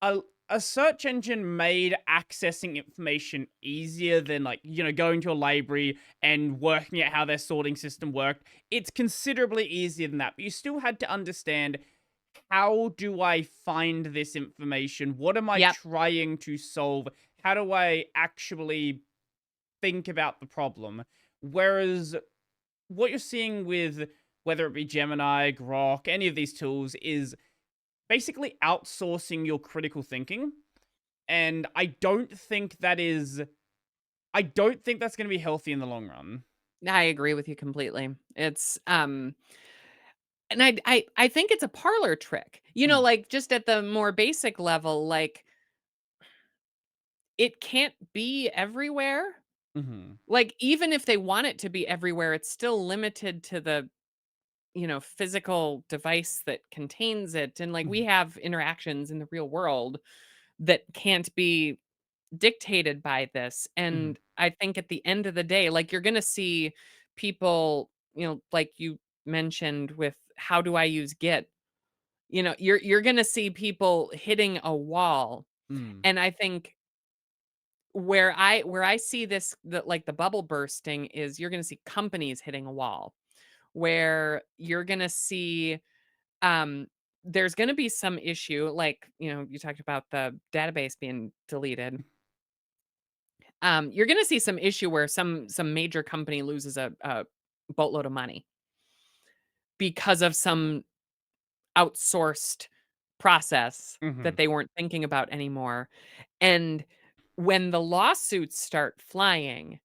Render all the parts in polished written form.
a a search engine made accessing information easier than, like, going to a library and working out how their sorting system worked. It's considerably easier than that, but you still had to understand, how do I find this information? What am I Yep. trying to solve? How do I actually think about the problem? Whereas what you're seeing with, whether it be Gemini, Grok, any of these tools, is basically outsourcing your critical thinking. And I don't think that's going to be healthy in the long run. I agree with you completely. It's, and I think it's a parlor trick. Mm, Like, just at the more basic level, like, it can't be everywhere. mhm, Like, even if they want it to be everywhere, it's still limited to the, physical device that contains it, and, like, we mhm, have interactions in the real world that can't be dictated by this, mhm. and I think at the end of the day, like, you're gonna see people, like you mentioned with how do I use Git, you're gonna see people hitting a wall, Mm. and I think where I see this, the bubble bursting is you're gonna see companies hitting a wall, where you're gonna see, um there's gonna be some issue, like, you talked about the database being deleted. You're gonna see some issue where some major company loses a boatload of money because of some outsourced process that Mhm. they weren't thinking about anymore, and when the lawsuits start flying,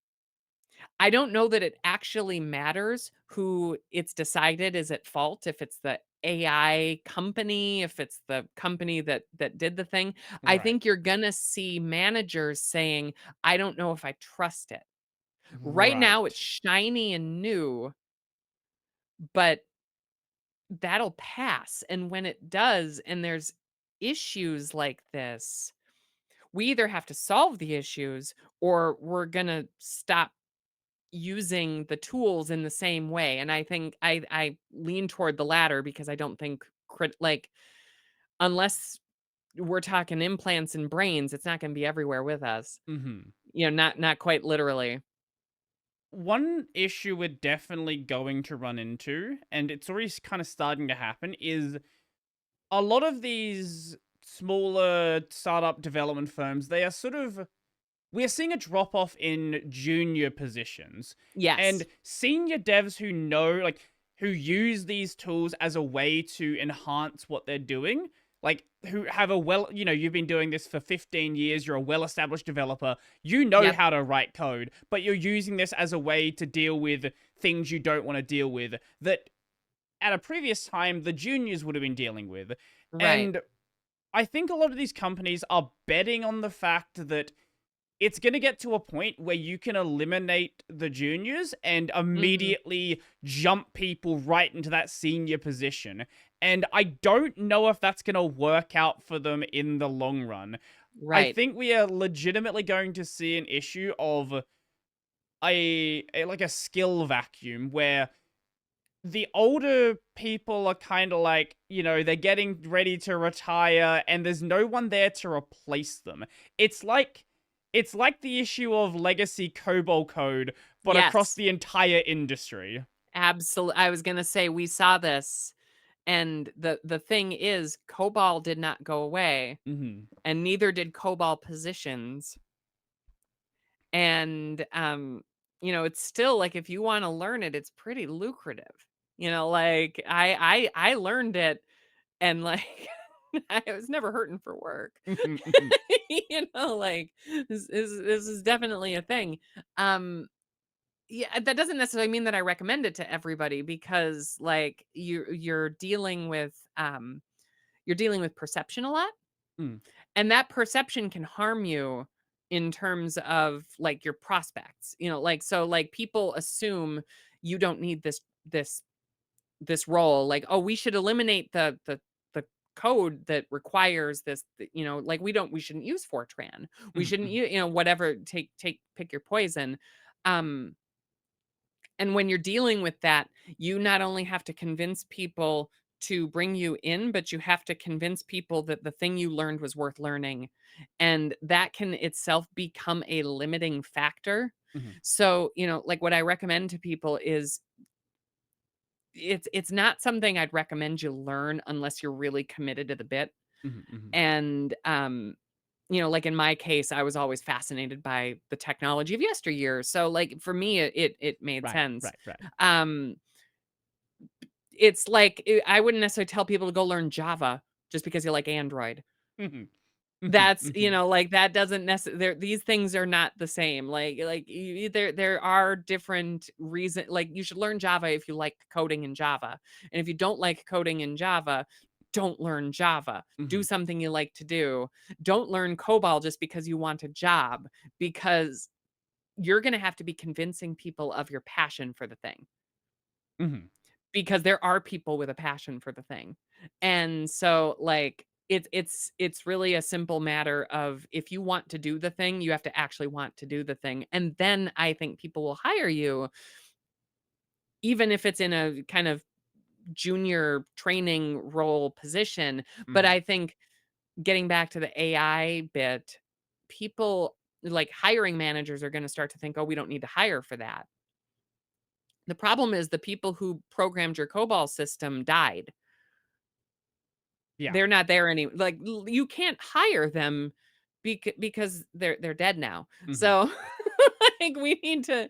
I don't know that it actually matters who it's decided is at fault, if it's the AI company, if it's the company that did the thing. I Right. think you're gonna see managers saying, "I don't know if I trust it." Right now, it's Right. shiny and new, but that'll pass, and when it does, and there's issues like this, we either have to solve the issues or we're gonna stop using the tools in the same way, and I think I lean toward the latter because I don't think like, unless we're talking implants and brains, it's not gonna be everywhere with us. Mhm. Not quite literally. One issue we're definitely going to run into, and it's already kind of starting to happen, is a lot of these smaller startup development firms, they are sort of, we're seeing a drop off in junior positions, and Yes. senior devs who know, like, who use these tools as a way to enhance what they're doing, like, who have a you've been doing this for 15 years, you're a well established developer, you know Yep. how to write code, but you're using this as a way to deal with things you don't want to deal with, that at a previous time the juniors would have been dealing with. Right. And I think a lot of these companies are betting on the fact that it's going to get to a point where you can eliminate the juniors and Mhm. immediately jump people right into that senior position. And I don't know if that's going to work out for them in the long run. I Right. think we are legitimately going to see an issue of like a skill vacuum where the older people are kind of like, they're getting ready to retire and there's no one there to replace them. It's like it's like the issue of legacy COBOL code, but across Yes. the entire industry. Absolutely. I was gonna say we saw this, and the thing is COBOL did not go away, Mhm. and neither did COBOL positions. And, it's still like if you wanna learn it, it's pretty lucrative. Like I learned it and like I was never hurting for work. Like this is definitely a thing. Um, yeah, that doesn't necessarily mean that I recommend it to everybody because like you're dealing with perception a lot, Mm. and that perception can harm you in terms of like your prospects. Like so like people assume you don't need this role, like, oh, we should eliminate the code that requires this, like we shouldn't use Fortran. We Mhm. shouldn't Mhm. whatever, pick your poison. Um and when you're dealing with that, you not only have to convince people to bring you in, but you have to convince people that the thing you learned was worth learning. And that can itself become a limiting factor. Mhm. So, like what I recommend to people is it's not something I'd recommend you learn unless you're really committed to the bit. Mhm. Mhm. And like in my case, I was always fascinated by the technology of yesteryear. So like for me it made Right. sense. Right. Right. Um it's like I wouldn't necessarily tell people to go learn Java just because you like Android. Mhm. Mhm. That's Mhm. like, that doesn't necessarily, these things are not the same, there are different reason like, you should learn Java if you like coding in Java, and if you don't like coding in Java, don't learn Java. Do Mhm. something you like to do. Don't learn COBOL just because you want a job, because you're gonna have to be convincing people of your passion for the thing. Mhm. Because there are people with a passion for the thing. And so, like, it's really a simple matter of if you want to do the thing, you have to actually want to do the thing. And then I think people will hire you, even if it's in a kind of junior training role position. But Mhm. I think getting back to the AI bit, people like hiring managers are going to start to think, oh, we don't need to hire for that. The problem is the people who programmed your COBOL system died. Yeah. They're not there any like, you can't hire them because they're dead now. Mhm. So, like, we need to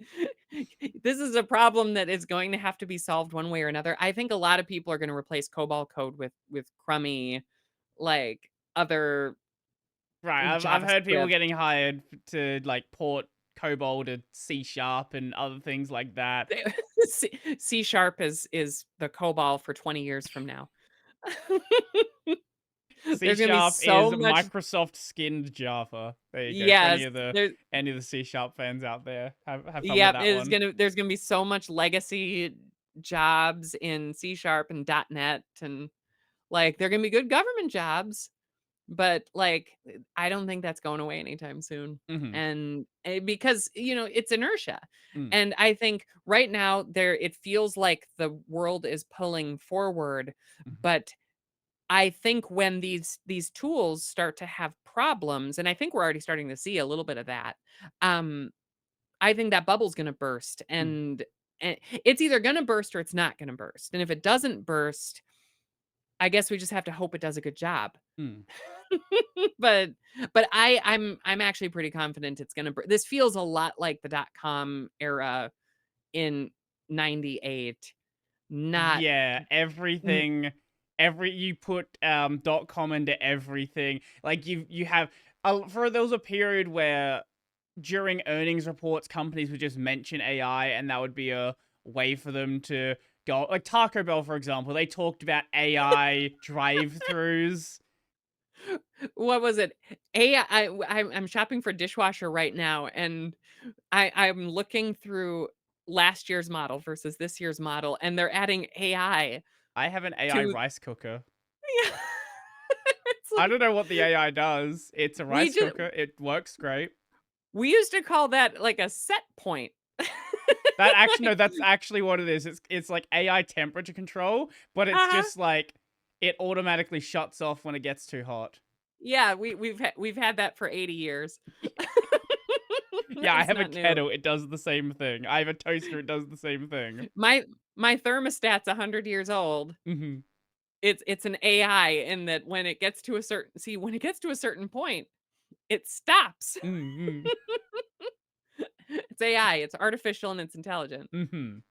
this is a problem that is going to have to be solved one way or another. I think a lot of people are gonna replace COBOL code with crummy, like, other Right. I've heard people JavaScript. getting hired to like port COBOL to C sharp and other things like that. C sharp is the COBOL for 20 years from now. C There's gonna be sharp is so much. Microsoft skinned Java. There you go. For Yes, there any of the C sharp fans out there, have fun with Yep, that it is one. there's gonna be so much legacy jobs in C# and .NET, and, like, they're gonna be good government jobs, but, like, I don't think that's going away anytime soon, Mhm. and, because, it's inertia, Mm. and I think right now it feels like the world is pulling forward, Mhm. but I think when these tools start to have problems, and I think we're already starting to see a little bit of that, um I think that bubble's gonna burst, Mm. and it's either gonna burst or it's not gonna burst, and if it doesn't burst, I guess we just have to hope it does a good job. Mm. But I'm actually pretty confident it's gonna this feels a lot like the dot-com era in '98, not Yeah, n everything you put .com into everything. Like you have for there was a period where during earnings reports companies would just mention AI and that would be a way for them to go like Taco Bell for example. They talked about AI drive-throughs. what was it? I'm shopping for dishwasher right now, and I'm looking through last year's model versus this year's model, and they're adding AI I have an AI to rice cooker. yeah. It's I like don't know what the AI does. It's a we rice just cooker. It works great. we used to call that like a set point. That actually no, Like, that's actually what it is. It's like AI temperature control, but it's uh-huh. just like it automatically shuts off when it gets too hot. Yeah, we've had that for 80 years. Yeah, I It's have a not new. kettle, it does the same thing. I have a toaster, it does the same thing. My my thermostat's 100 years old. Mhm. It's an AI in that when it gets to a certain point, it stops. Mm, mm. It's AI, it's artificial and it's intelligent. Mhm.